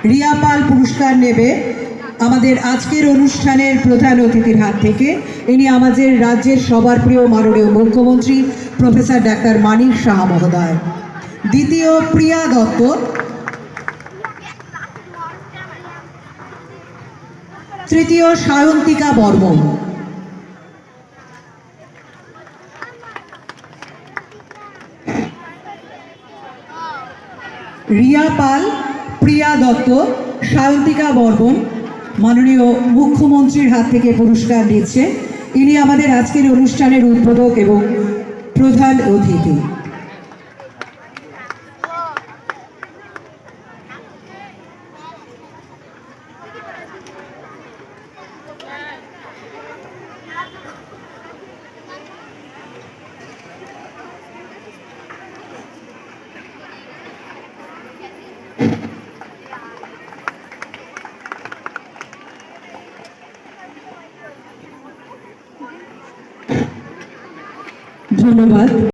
রিয়া পাল পুরস্কার নেবে আমাদের আজকের অনুষ্ঠানের প্রধান অতিথির হাত থেকে। ইনি আমাদের রাজ্যের সবার প্রিয় মাননীয় মুখ্যমন্ত্রী প্রফেসর ডাক্তার মানিক সাহা মহোদয়। দ্বিতীয় প্রিয়া দত্ত। তৃতীয় সায়ন্তিকা বর্মন। রিয়া পাল, প্রিয়া দত্ত, সায়ন্তিকা বর্মন মাননীয় মুখ্যমন্ত্রীর হাত থেকে পুরস্কার নিচ্ছে। ইনি আমাদের আজকের অনুষ্ঠানের উদ্বোধক এবং প্রধান অতিথি। ধন্যবাদ।